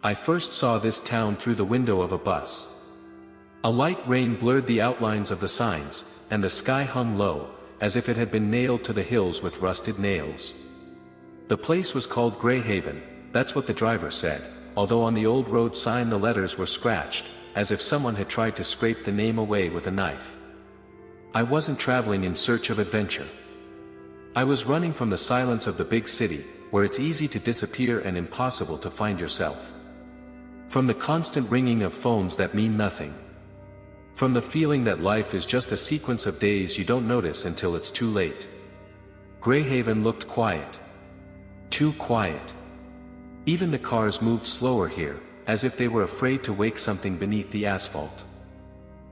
I first saw this town through the window of a bus. A light rain blurred the outlines of the signs, and the sky hung low, as if it had been nailed to the hills with rusted nails. The place was called Greyhaven, that's what the driver said, although on the old road sign the letters were scratched, as if someone had tried to scrape the name away with a knife. I wasn't traveling in search of adventure. I was running from the silence of the big city, where it's easy to disappear and impossible to find yourself. From the constant ringing of phones that mean nothing. From the feeling that life is just a sequence of days you don't notice until it's too late. Greyhaven looked quiet. Too quiet. Even the cars moved slower here, as if they were afraid to wake something beneath the asphalt.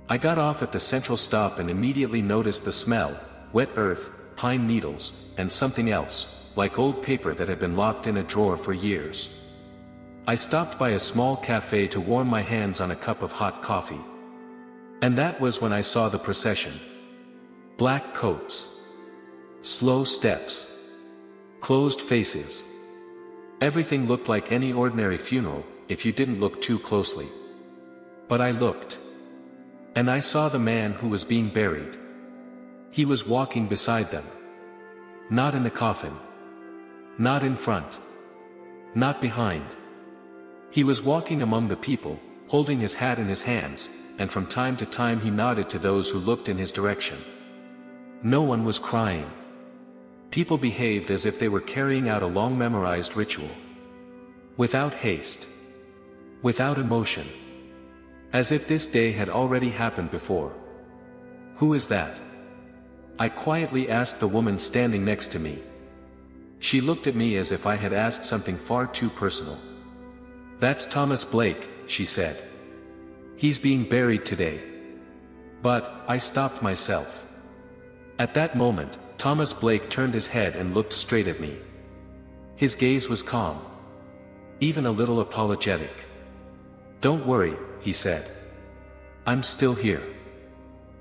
I got off at the central stop and immediately noticed the smell, wet earth, pine needles, and something else, like old paper that had been locked in a drawer for years. I stopped by a small cafe to warm my hands on a cup of hot coffee. And that was when I saw the procession. Black coats. Slow steps. Closed faces. Everything looked like any ordinary funeral, if you didn't look too closely. But I looked. And I saw the man who was being buried. He was walking beside them. Not in the coffin. Not in front. Not behind. He was walking among the people, holding his hat in his hands, and from time to time he nodded to those who looked in his direction. No one was crying. People behaved as if they were carrying out a long memorized ritual. Without haste. Without emotion. As if this day had already happened before. Who is that? I quietly asked the woman standing next to me. She looked at me as if I had asked something far too personal. That's Thomas Blake, she said. He's being buried today. But, I stopped myself. At that moment, Thomas Blake turned his head and looked straight at me. His gaze was calm. Even a little apologetic. Don't worry, he said. I'm still here.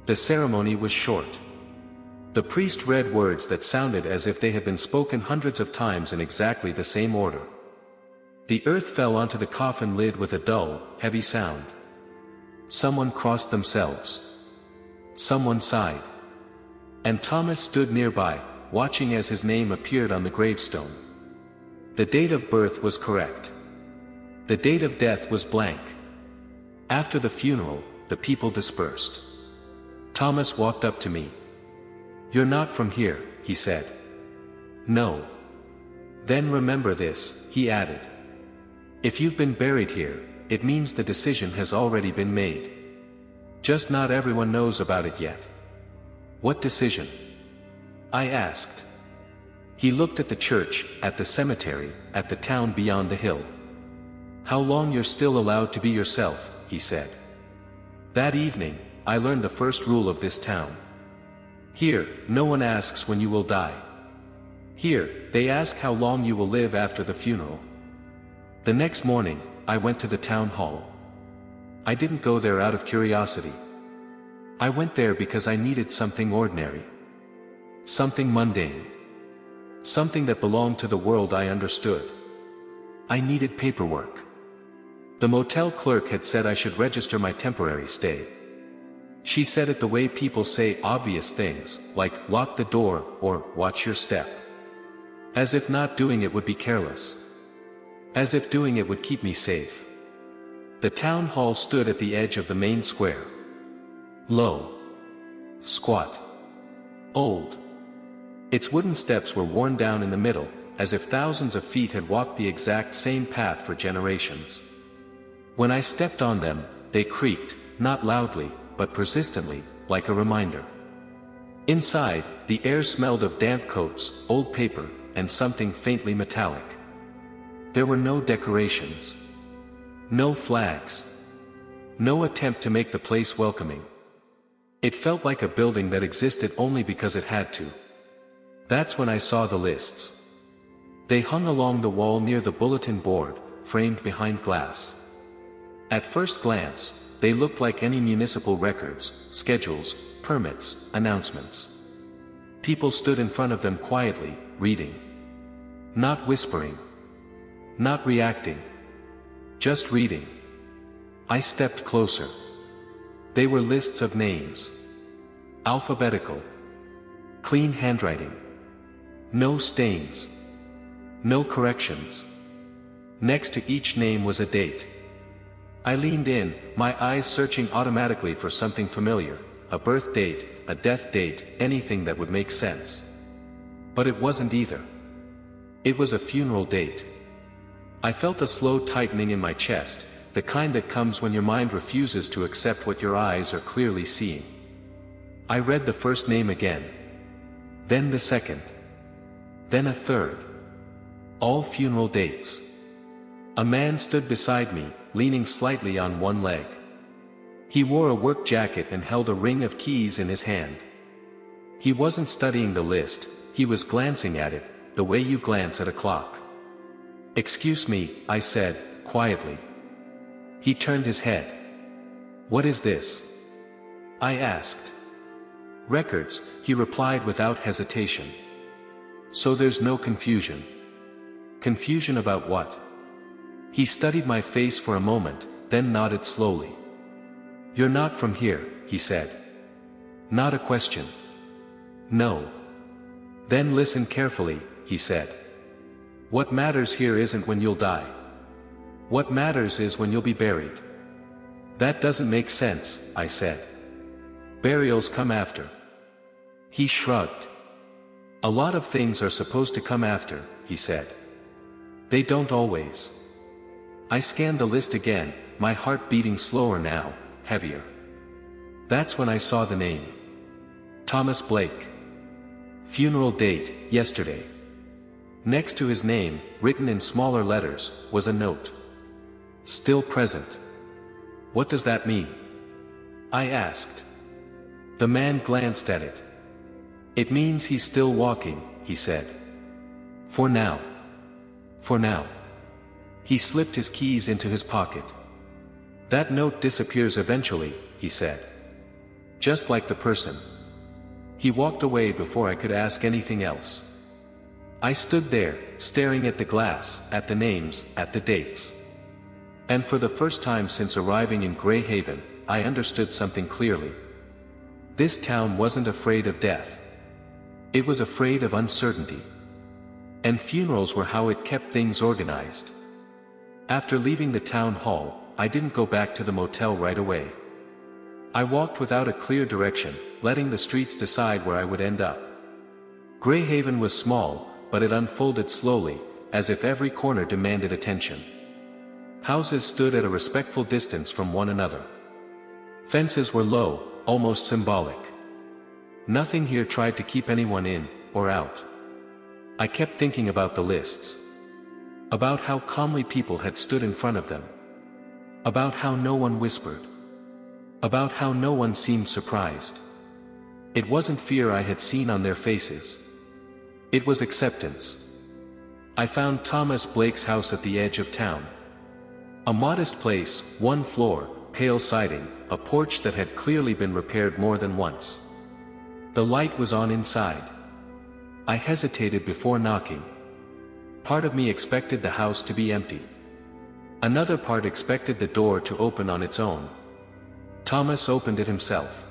The ceremony was short. The priest read words that sounded as if they had been spoken hundreds of times in exactly the same order. The earth fell onto the coffin lid with a dull, heavy sound. Someone crossed themselves. Someone sighed. And Thomas stood nearby, watching as his name appeared on the gravestone. The date of birth was correct. The date of death was blank. After the funeral, the people dispersed. Thomas walked up to me. You're not from here, he said. No. Then remember this, he added. If you've been buried here, it means the decision has already been made. Just not everyone knows about it yet. What decision? I asked. He looked at the church, at the cemetery, at the town beyond the hill. How long you're still allowed to be yourself, he said. That evening, I learned the first rule of this town. Here, no one asks when you will die. Here, they ask how long you will live after the funeral. The next morning, I went to the town hall. I didn't go there out of curiosity. I went there because I needed something ordinary. Something mundane. Something that belonged to the world I understood. I needed paperwork. The motel clerk had said I should register my temporary stay. She said it the way people say obvious things, like lock the door or watch your step. As if not doing it would be careless. As if doing it would keep me safe. The town hall stood at the edge of the main square. Low. Squat. Old. Its wooden steps were worn down in the middle, as if thousands of feet had walked the exact same path for generations. When I stepped on them, they creaked, not loudly, but persistently, like a reminder. Inside, the air smelled of damp coats, old paper, and something faintly metallic. There were no decorations. No flags. No attempt to make the place welcoming. It felt like a building that existed only because it had to. That's when I saw the lists. They hung along the wall near the bulletin board, framed behind glass. At first glance, they looked like any municipal records, schedules, permits, announcements. People stood in front of them quietly, reading. Not whispering. Not reacting. Just reading. I stepped closer. They were lists of names. Alphabetical. Clean handwriting. No stains. No corrections. Next to each name was a date. I leaned in, my eyes searching automatically for something familiar, a birth date, a death date, anything that would make sense. But it wasn't either. It was a funeral date. I felt a slow tightening in my chest, the kind that comes when your mind refuses to accept what your eyes are clearly seeing. I read the first name again. Then the second. Then a third. All funeral dates. A man stood beside me, leaning slightly on one leg. He wore a work jacket and held a ring of keys in his hand. He wasn't studying the list, he was glancing at it, the way you glance at a clock. "Excuse me," I said, quietly. He turned his head. "What is this?" I asked. "Records," he replied without hesitation. "So there's no confusion." "Confusion about what?" He studied my face for a moment, then nodded slowly. "You're not from here," he said. Not a question. "No." "Then listen carefully," he said. "What matters here isn't when you'll die. What matters is when you'll be buried." "That doesn't make sense," I said. "Burials come after." He shrugged. "A lot of things are supposed to come after," he said. "They don't always." I scanned the list again, my heart beating slower now, heavier. That's when I saw the name. Thomas Blake. Funeral date, yesterday. Next to his name, written in smaller letters, was a note. Still present. What does that mean? I asked. The man glanced at it. It means he's still walking, he said. For now. For now. He slipped his keys into his pocket. That note disappears eventually, he said. Just like the person. He walked away before I could ask anything else. I stood there, staring at the glass, at the names, at the dates. And for the first time since arriving in Greyhaven, I understood something clearly. This town wasn't afraid of death. It was afraid of uncertainty. And funerals were how it kept things organized. After leaving the town hall, I didn't go back to the motel right away. I walked without a clear direction, letting the streets decide where I would end up. Greyhaven was small, but it unfolded slowly, as if every corner demanded attention. Houses stood at a respectful distance from one another. Fences were low, almost symbolic. Nothing here tried to keep anyone in, or out. I kept thinking about the lists. About how calmly people had stood in front of them. About how no one whispered. About how no one seemed surprised. It wasn't fear I had seen on their faces. It was acceptance. I found Thomas Blake's house at the edge of town. A modest place, one floor, pale siding, a porch that had clearly been repaired more than once. The light was on inside. I hesitated before knocking. Part of me expected the house to be empty. Another part expected the door to open on its own. Thomas opened it himself.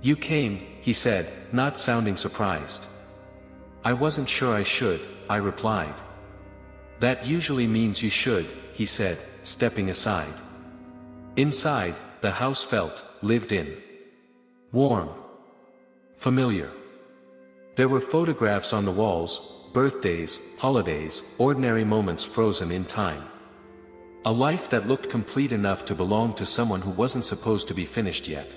"You came," he said, not sounding surprised. "I wasn't sure I should," I replied. "That usually means you should," he said, stepping aside. Inside, the house felt, lived in. Warm. Familiar. There were photographs on the walls, birthdays, holidays, ordinary moments frozen in time. A life that looked complete enough to belong to someone who wasn't supposed to be finished yet.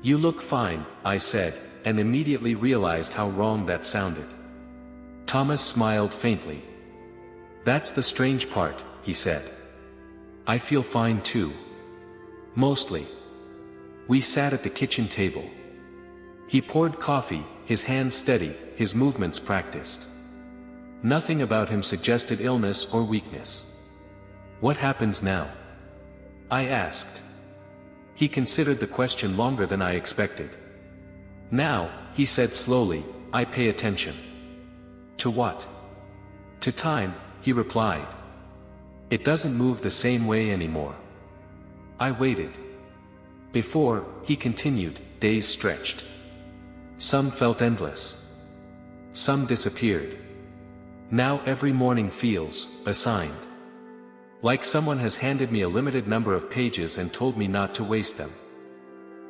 "You look fine," I said, and immediately realized how wrong that sounded. Thomas smiled faintly. "That's the strange part," he said. "I feel fine too. Mostly." We sat at the kitchen table. He poured coffee, his hands steady, his movements practiced. Nothing about him suggested illness or weakness. "What happens now?" I asked. He considered the question longer than I expected. "Now," he said slowly, "I pay attention." "To what?" "To time," he replied. It doesn't move the same way anymore. I waited. Before, he continued, days stretched. Some felt endless. Some disappeared. Now every morning feels assigned. Like someone has handed me a limited number of pages and told me not to waste them.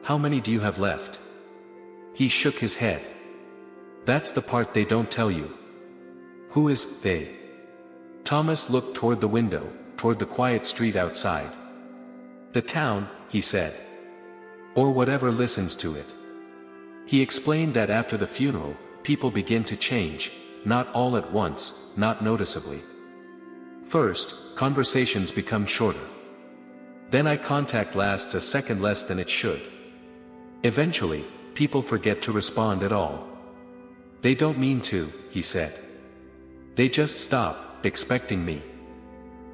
How many do you have left? He shook his head. That's the part they don't tell you. Who is they? Thomas looked toward the window, toward the quiet street outside. The town, he said. Or whatever listens to it. He explained that after the funeral, people begin to change, not all at once, not noticeably. First, conversations become shorter. Then eye contact lasts a second less than it should. Eventually, people forget to respond at all. They don't mean to, he said. They just stop, expecting me.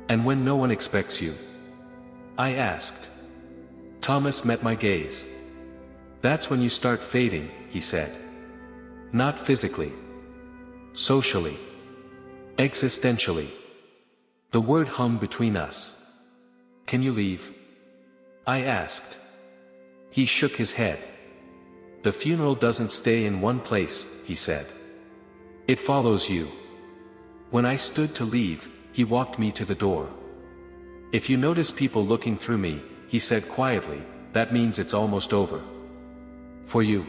And when no one expects you? I asked. Thomas met my gaze. That's when you start fading, he said. Not physically. Socially. Existentially. The word hung between us. Can you leave? I asked. He shook his head. The funeral doesn't stay in one place, he said. It follows you. When I stood to leave, he walked me to the door. If you notice people looking through me, he said quietly, that means it's almost over. For you.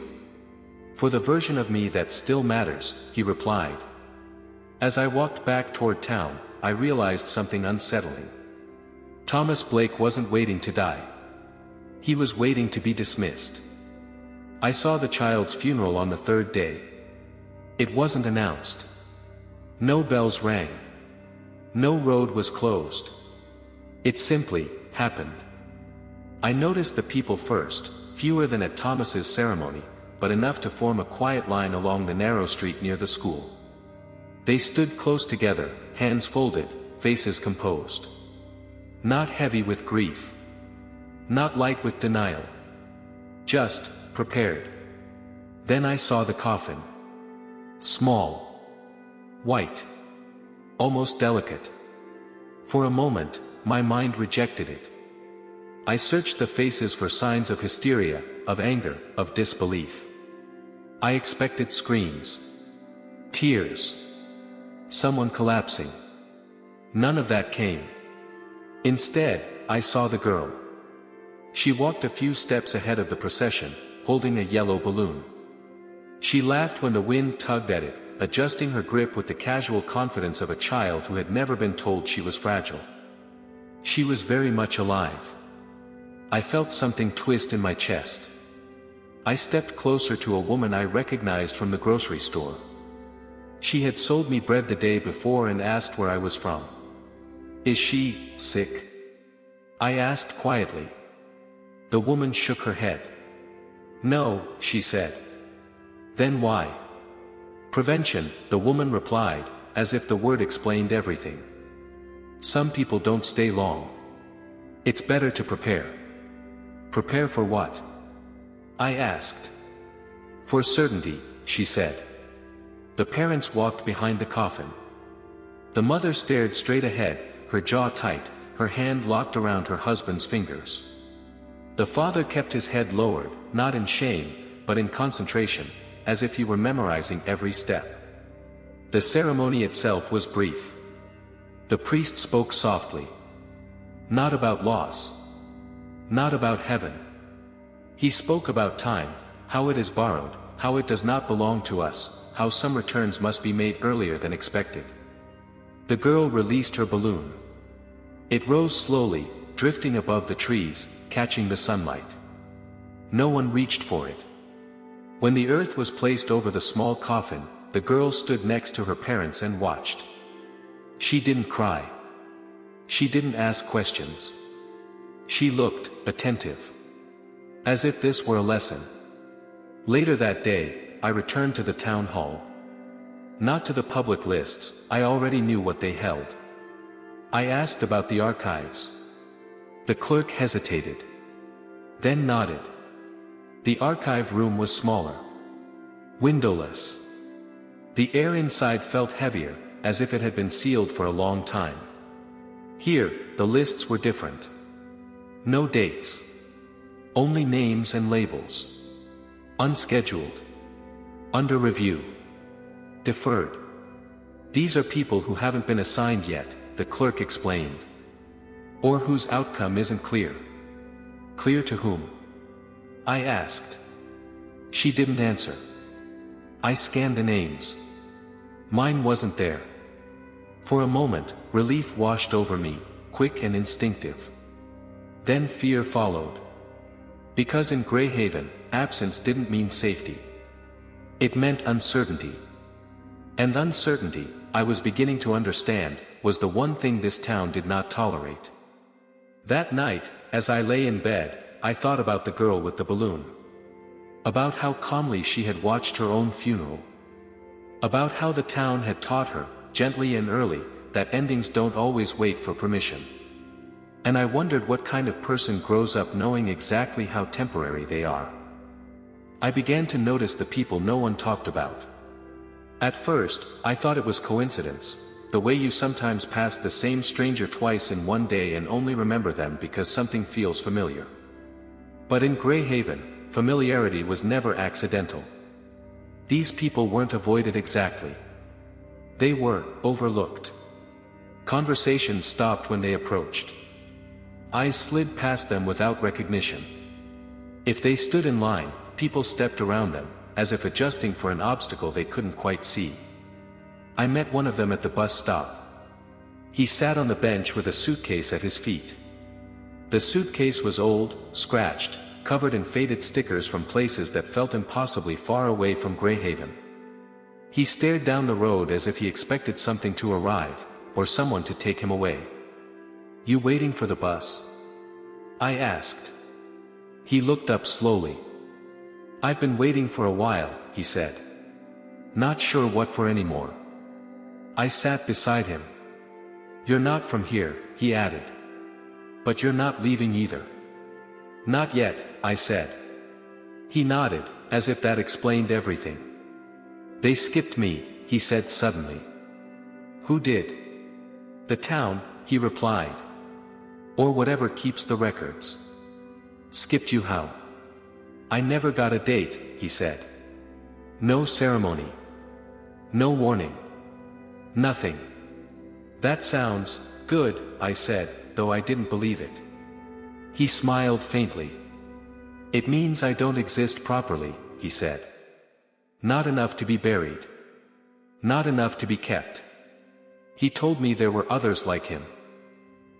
For the version of me that still matters, he replied. As I walked back toward town, I realized something unsettling. Thomas Blake wasn't waiting to die. He was waiting to be dismissed. I saw the child's funeral on the third day. It wasn't announced. No bells rang. No road was closed. It simply happened. I noticed the people first, fewer than at Thomas's ceremony, but enough to form a quiet line along the narrow street near the school. They stood close together, hands folded, faces composed. Not heavy with grief. Not light with denial. Just prepared. Then I saw the coffin. Small. White. Almost delicate. For a moment, my mind rejected it. I searched the faces for signs of hysteria, of anger, of disbelief. I expected screams. Tears. Someone collapsing. None of that came. Instead, I saw the girl. She walked a few steps ahead of the procession, holding a yellow balloon. She laughed when the wind tugged at it, adjusting her grip with the casual confidence of a child who had never been told she was fragile. She was very much alive. I felt something twist in my chest. I stepped closer to a woman I recognized from the grocery store. She had sold me bread the day before and asked where I was from. Is she sick? I asked quietly. The woman shook her head. No, she said. Then why? Prevention, the woman replied, as if the word explained everything. Some people don't stay long. It's better to prepare. Prepare for what? I asked. For certainty, she said. The parents walked behind the coffin. The mother stared straight ahead, her jaw tight, her hand locked around her husband's fingers. The father kept his head lowered, not in shame, but in concentration, as if he were memorizing every step. The ceremony itself was brief. The priest spoke softly. Not about loss. Not about heaven. He spoke about time, how it is borrowed, how it does not belong to us, how some returns must be made earlier than expected. The girl released her balloon. It rose slowly, drifting above the trees, catching the sunlight. No one reached for it. When the earth was placed over the small coffin, the girl stood next to her parents and watched. She didn't cry. She didn't ask questions. She looked attentive. As if this were a lesson. Later that day, I returned to the town hall. Not to the public lists, I already knew what they held. I asked about the archives. The clerk hesitated. Then nodded. The archive room was smaller. Windowless. The air inside felt heavier, as if it had been sealed for a long time. Here, the lists were different. No dates. Only names and labels. Unscheduled. Under review. Deferred. These are people who haven't been assigned yet, the clerk explained. Or whose outcome isn't clear. Clear to whom? I asked. She didn't answer. I scanned the names. Mine wasn't there. For a moment, relief washed over me, quick and instinctive. Then fear followed. Because in Greyhaven, absence didn't mean safety. It meant uncertainty. And uncertainty, I was beginning to understand, was the one thing this town did not tolerate. That night, as I lay in bed, I thought about the girl with the balloon. About how calmly she had watched her own funeral. About how the town had taught her, gently and early, that endings don't always wait for permission. And I wondered what kind of person grows up knowing exactly how temporary they are. I began to notice the people no one talked about. At first, I thought it was coincidence, the way you sometimes pass the same stranger twice in one day and only remember them because something feels familiar. But in Greyhaven, familiarity was never accidental. These people weren't avoided exactly. They were overlooked. Conversation stopped when they approached. Eyes slid past them without recognition. If they stood in line, people stepped around them, as if adjusting for an obstacle they couldn't quite see. I met one of them at the bus stop. He sat on the bench with a suitcase at his feet. The suitcase was old, scratched, covered in faded stickers from places that felt impossibly far away from Greyhaven. He stared down the road as if he expected something to arrive, or someone to take him away. "You waiting for the bus?" I asked. He looked up slowly. "I've been waiting for a while," he said. "Not sure what for anymore." I sat beside him. "You're not from here," he added. "But you're not leaving either." "Not yet," I said. He nodded, as if that explained everything. "They skipped me," he said suddenly. "Who did?" "The town," he replied. "Or whatever keeps the records." "Skipped you how?" "I never got a date," he said. "No ceremony. No warning. Nothing." "That sounds good," I said, though I didn't believe it. He smiled faintly. "It means I don't exist properly," he said. "Not enough to be buried. Not enough to be kept." He told me there were others like him.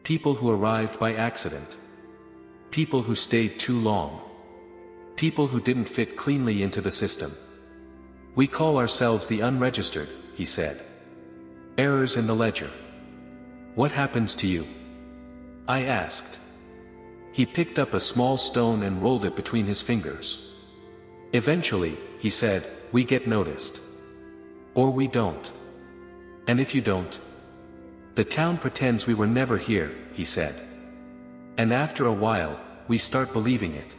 People who arrived by accident. People who stayed too long. People who didn't fit cleanly into the system. "We call ourselves the unregistered," he said. "Errors in the ledger." "What happens to you?" I asked. He picked up a small stone and rolled it between his fingers. "Eventually," he said, "we get noticed. Or we don't. And if you don't? The town pretends we were never here," he said. "And after a while, we start believing it."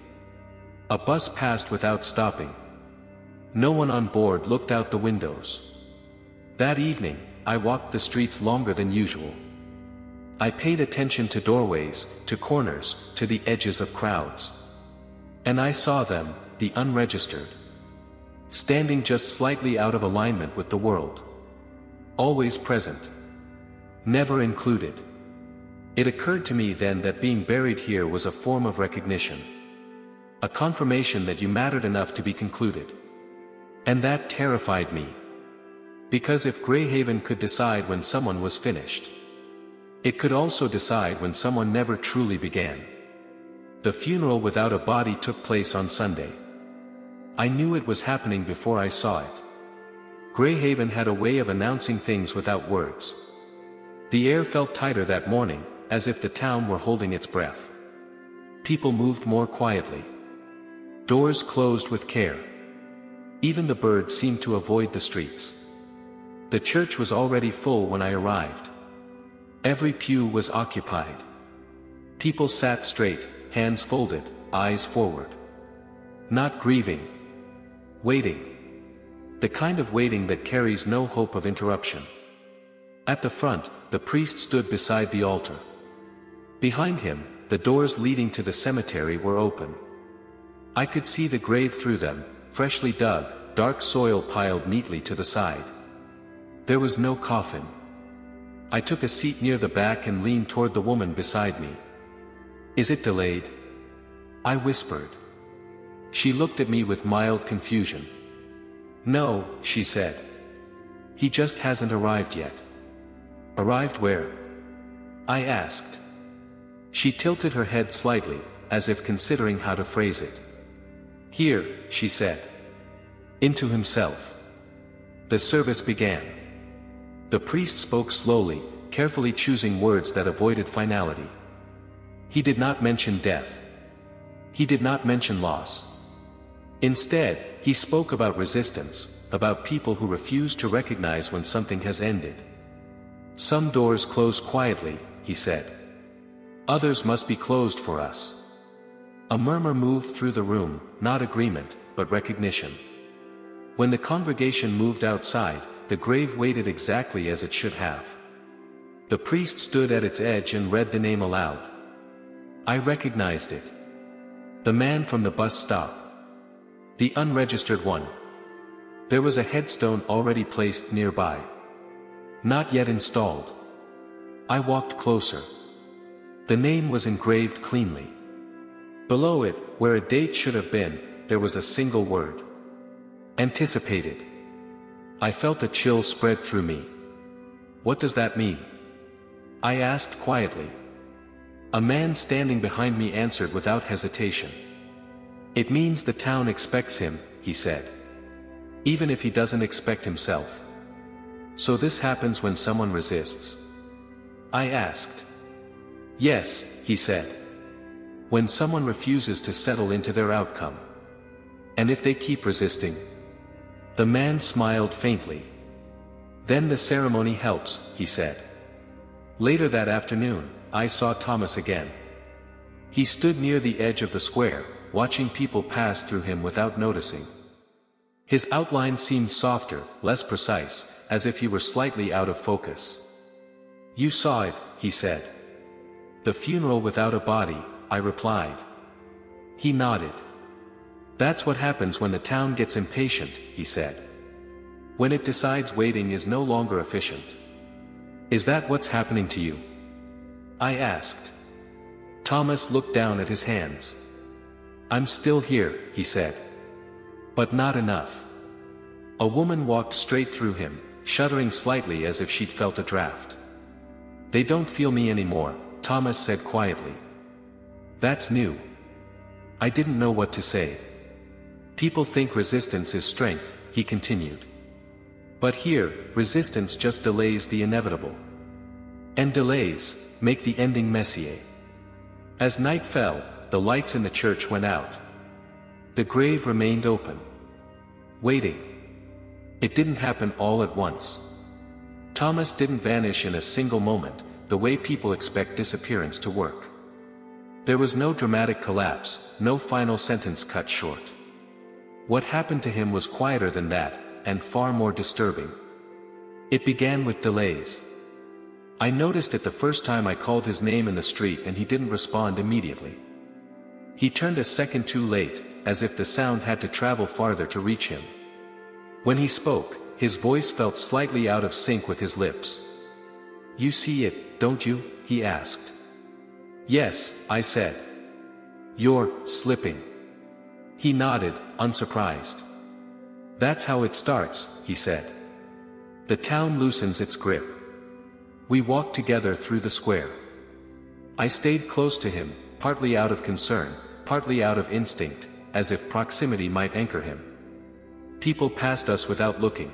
A bus passed without stopping. No one on board looked out the windows. That evening, I walked the streets longer than usual. I paid attention to doorways, to corners, to the edges of crowds. And I saw them, the unregistered. Standing just slightly out of alignment with the world. Always present. Never included. It occurred to me then that being buried here was a form of recognition. A confirmation that you mattered enough to be concluded. And that terrified me. Because if Greyhaven could decide when someone was finished, it could also decide when someone never truly began. The funeral without a body took place on Sunday. I knew it was happening before I saw it. Greyhaven had a way of announcing things without words. The air felt tighter that morning, as if the town were holding its breath. People moved more quietly. Doors closed with care. Even the birds seemed to avoid the streets. The church was already full when I arrived. Every pew was occupied. People sat straight, hands folded, eyes forward. Not grieving. Waiting. The kind of waiting that carries no hope of interruption. At the front, the priest stood beside the altar. Behind him, the doors leading to the cemetery were open. I could see the grave through them, freshly dug, dark soil piled neatly to the side. There was no coffin. I took a seat near the back and leaned toward the woman beside me. "Is it delayed?" I whispered. She looked at me with mild confusion. "No," she said. "He just hasn't arrived yet." "Arrived where?" I asked. She tilted her head slightly, as if considering how to phrase it. "Here," she said. "Into himself." The service began. The priest spoke slowly, carefully choosing words that avoided finality. He did not mention death. He did not mention loss. Instead, he spoke about resistance, about people who refuse to recognize when something has ended. "Some doors close quietly," he said. "Others must be closed for us." A murmur moved through the room, not agreement, but recognition. When the congregation moved outside, the grave waited exactly as it should have. The priest stood at its edge and read the name aloud. I recognized it. The man from the bus stop. The unregistered one. There was a headstone already placed nearby. Not yet installed. I walked closer. The name was engraved cleanly. Below it, where a date should have been, there was a single word. Anticipated. I felt a chill spread through me. "What does that mean?" I asked quietly. A man standing behind me answered without hesitation. "It means the town expects him," he said. "Even if he doesn't expect himself." "So this happens when someone resists?" I asked. "Yes," he said. "When someone refuses to settle into their outcome. And if they keep resisting?" The man smiled faintly. "Then the ceremony helps," he said. Later that afternoon, I saw Thomas again. He stood near the edge of the square, watching people pass through him without noticing. His outline seemed softer, less precise, as if he were slightly out of focus. "You saw it," he said. "The funeral without a body," I replied. He nodded. "That's what happens when the town gets impatient," he said. "When it decides waiting is no longer efficient." "Is that what's happening to you?" I asked. Thomas looked down at his hands. "I'm still here," he said. "But not enough." A woman walked straight through him, shuddering slightly as if she'd felt a draft. "They don't feel me anymore," Thomas said quietly. "That's new." I didn't know what to say. "People think resistance is strength," he continued. "But here, resistance just delays the inevitable. And delays make the ending messier." As night fell, the lights in the church went out. The grave remained open. Waiting. It didn't happen all at once. Thomas didn't vanish in a single moment, the way people expect disappearance to work. There was no dramatic collapse, no final sentence cut short. What happened to him was quieter than that, and far more disturbing. It began with delays. I noticed it the first time I called his name in the street and he didn't respond immediately. He turned a second too late, as if the sound had to travel farther to reach him. When he spoke, his voice felt slightly out of sync with his lips. "You see it, don't you?" he asked. "Yes," I said. "You're slipping." He nodded, unsurprised. "That's how it starts," he said. "The town loosens its grip." We walked together through the square. I stayed close to him, partly out of concern, partly out of instinct, as if proximity might anchor him. People passed us without looking.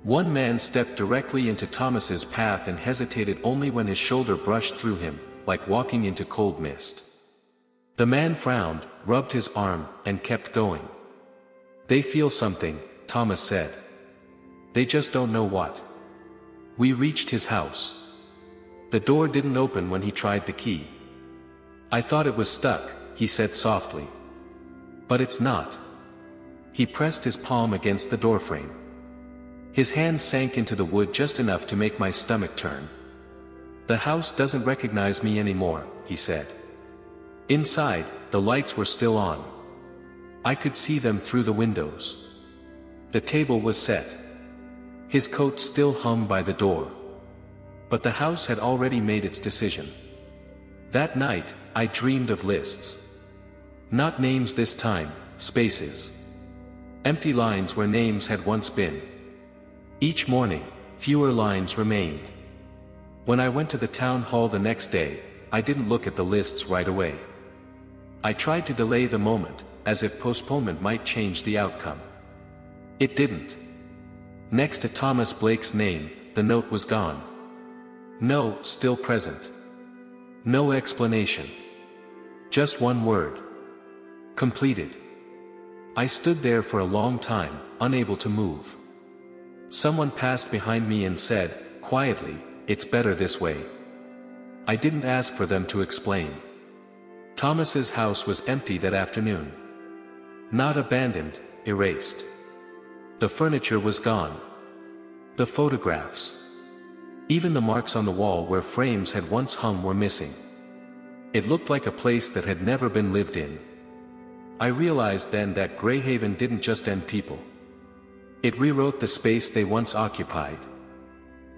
One man stepped directly into Thomas's path and hesitated only when his shoulder brushed through him, like walking into cold mist. The man frowned, rubbed his arm, and kept going. "They feel something," Thomas said. "They just don't know what." We reached his house. The door didn't open when he tried the key. "I thought it was stuck," he said softly. "But it's not." He pressed his palm against the doorframe. His hand sank into the wood just enough to make my stomach turn. "The house doesn't recognize me anymore," he said. Inside, the lights were still on. I could see them through the windows. The table was set. His coat still hung by the door. But the house had already made its decision. That night, I dreamed of lists. Not names this time, spaces. Empty lines where names had once been. Each morning, fewer lines remained. When I went to the town hall the next day, I didn't look at the lists right away. I tried to delay the moment, as if postponement might change the outcome. It didn't. Next to Thomas Blake's name, the note was gone. No, still present. No explanation. Just one word. Completed. I stood there for a long time, unable to move. Someone passed behind me and said, quietly, "It's better this way." I didn't ask for them to explain. Thomas's house was empty that afternoon. Not abandoned, erased. The furniture was gone. The photographs. Even the marks on the wall where frames had once hung were missing. It looked like a place that had never been lived in. I realized then that Greyhaven didn't just end people. It rewrote the space they once occupied.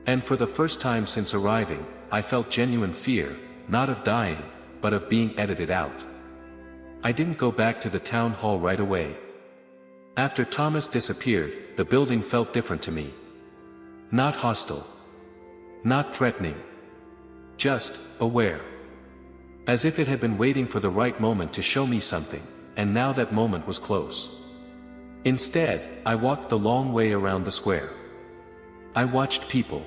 And for the first time since arriving, I felt genuine fear, not of dying, but of being edited out. I didn't go back to the town hall right away. After Thomas disappeared, the building felt different to me. Not hostile. Not threatening. Just aware. As if it had been waiting for the right moment to show me something, and now that moment was close. Instead, I walked the long way around the square. I watched people.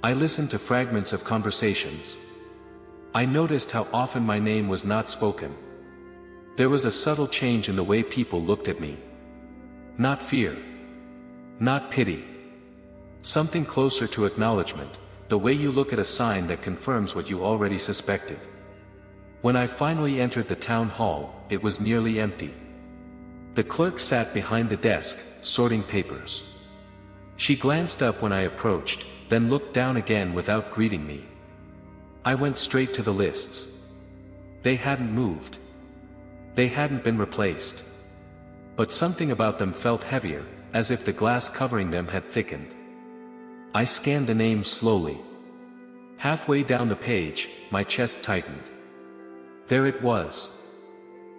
I listened to fragments of conversations. I noticed how often my name was not spoken. There was a subtle change in the way people looked at me. Not fear. Not pity. Something closer to acknowledgement, the way you look at a sign that confirms what you already suspected. When I finally entered the town hall, it was nearly empty. The clerk sat behind the desk, sorting papers. She glanced up when I approached, then looked down again without greeting me. I went straight to the lists. They hadn't moved. They hadn't been replaced. But something about them felt heavier, as if the glass covering them had thickened. I scanned the names slowly. Halfway down the page, my chest tightened. There it was.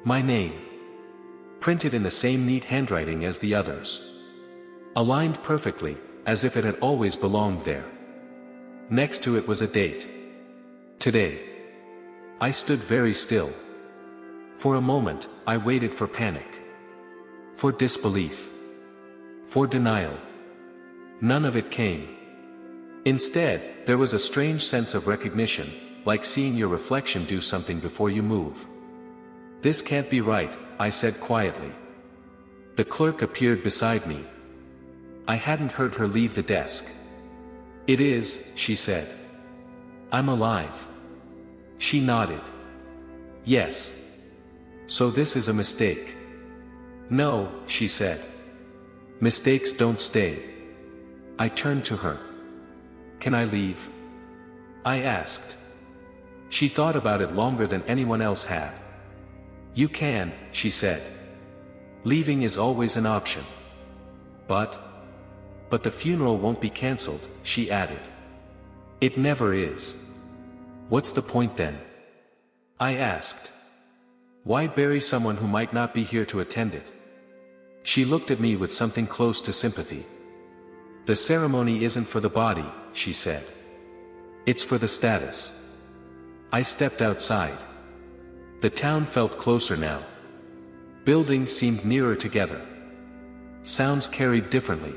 My name. Printed in the same neat handwriting as the others. Aligned perfectly, as if it had always belonged there. Next to it was a date. Today. I stood very still. For a moment, I waited for panic. For disbelief. For denial. None of it came. Instead, there was a strange sense of recognition, like seeing your reflection do something before you move. "This can't be right," I said quietly. The clerk appeared beside me. I hadn't heard her leave the desk. "It is," she said. "I'm alive." She nodded. "Yes. So this is a mistake." "No," she said. "Mistakes don't stay." I turned to her. "Can I leave?" I asked. She thought about it longer than anyone else had. "You can," she said. "Leaving is always an option." But the funeral won't be cancelled," she added. "It never is." "What's the point then?" I asked. "Why bury someone who might not be here to attend it?" She looked at me with something close to sympathy. "The ceremony isn't for the body," she said. "It's for the status." I stepped outside. The town felt closer now. Buildings seemed nearer together. Sounds carried differently.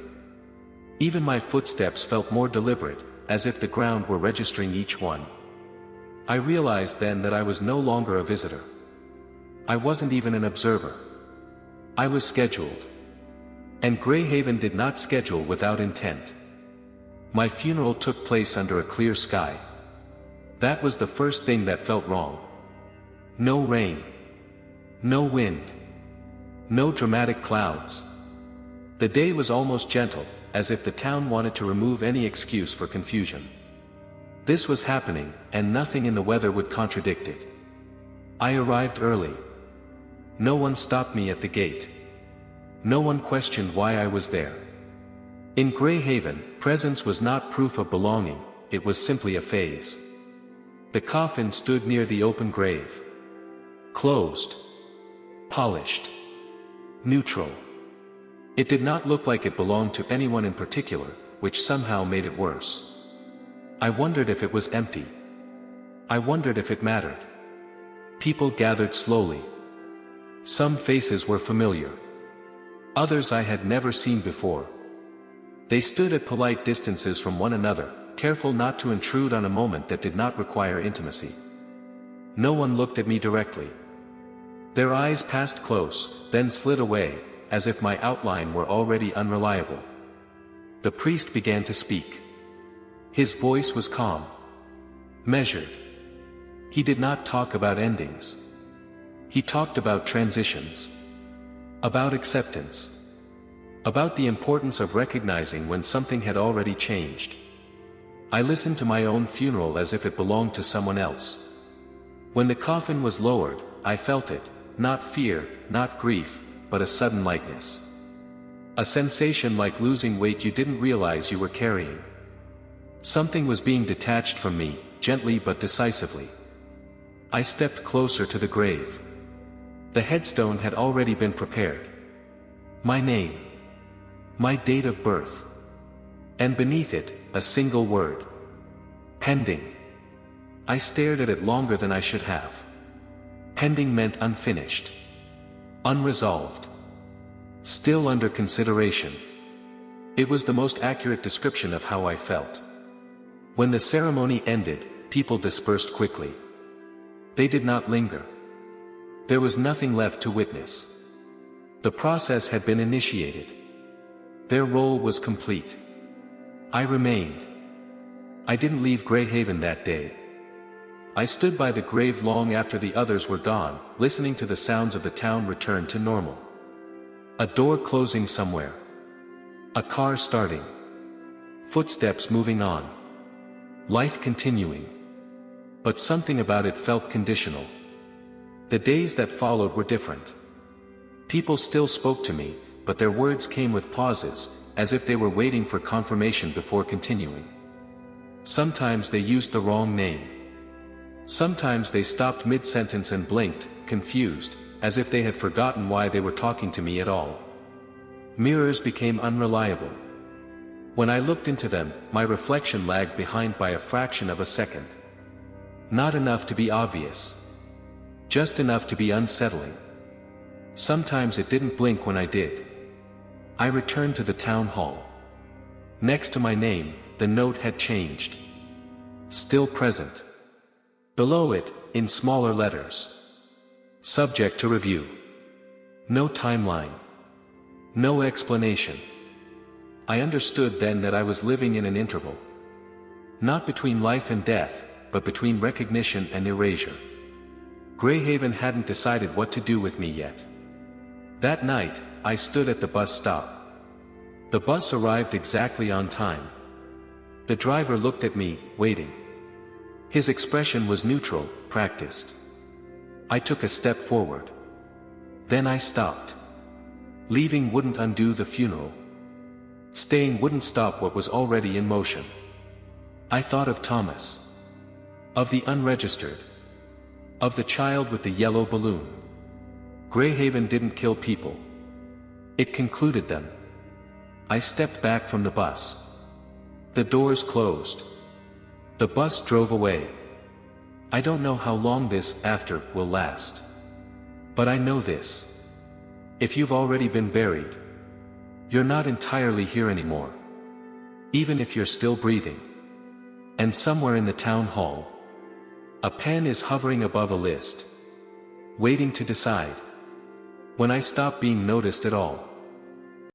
Even my footsteps felt more deliberate, as if the ground were registering each one. I realized then that I was no longer a visitor. I wasn't even an observer. I was scheduled. And Greyhaven did not schedule without intent. My funeral took place under a clear sky. That was the first thing that felt wrong. No rain. No wind. No dramatic clouds. The day was almost gentle, as if the town wanted to remove any excuse for confusion. This was happening, and nothing in the weather would contradict it. I arrived early. No one stopped me at the gate. No one questioned why I was there. In Greyhaven, presence was not proof of belonging, it was simply a phase. The coffin stood near the open grave. Closed. Polished. Neutral. It did not look like it belonged to anyone in particular, which somehow made it worse. I wondered if it was empty. I wondered if it mattered. People gathered slowly. Some faces were familiar. Others I had never seen before. They stood at polite distances from one another, careful not to intrude on a moment that did not require intimacy. No one looked at me directly. Their eyes passed close, then slid away, as if my outline were already unreliable. The priest began to speak. His voice was calm. Measured. He did not talk about endings. He talked about transitions. About acceptance. About the importance of recognizing when something had already changed. I listened to my own funeral as if it belonged to someone else. When the coffin was lowered, I felt it, not fear, not grief, but a sudden lightness. A sensation like losing weight you didn't realize you were carrying. Something was being detached from me, gently but decisively. I stepped closer to the grave. The headstone had already been prepared. My name. My date of birth. And beneath it, a single word. Pending. I stared at it longer than I should have. Pending meant unfinished. Unresolved. Still under consideration. It was the most accurate description of how I felt. When the ceremony ended, people dispersed quickly. They did not linger. There was nothing left to witness. The process had been initiated. Their role was complete. I remained. I didn't leave Greyhaven that day. I stood by the grave long after the others were gone, listening to the sounds of the town return to normal. A door closing somewhere. A car starting. Footsteps moving on. Life continuing. But something about it felt conditional. The days that followed were different. People still spoke to me, but their words came with pauses, as if they were waiting for confirmation before continuing. Sometimes they used the wrong name. Sometimes they stopped mid-sentence and blinked, confused, as if they had forgotten why they were talking to me at all. Mirrors became unreliable. When I looked into them, my reflection lagged behind by a fraction of a second. Not enough to be obvious. Just enough to be unsettling. Sometimes it didn't blink when I did. I returned to the town hall. Next to my name, the note had changed. Still present. Below it, in smaller letters. Subject to review. No timeline. No explanation. I understood then that I was living in an interval. Not between life and death, but between recognition and erasure. Greyhaven hadn't decided what to do with me yet. That night, I stood at the bus stop. The bus arrived exactly on time. The driver looked at me, waiting. His expression was neutral, practiced. I took a step forward. Then I stopped. Leaving wouldn't undo the funeral. Staying wouldn't stop what was already in motion. I thought of Thomas. Of the unregistered. Of the child with the yellow balloon. Greyhaven didn't kill people. It concluded them. I stepped back from the bus. The doors closed. The bus drove away. I don't know how long this after will last. But I know this. If you've already been buried, you're not entirely here anymore. Even if you're still breathing. And somewhere in the town hall, a pen is hovering above a list. Waiting to decide. When I stop being noticed at all.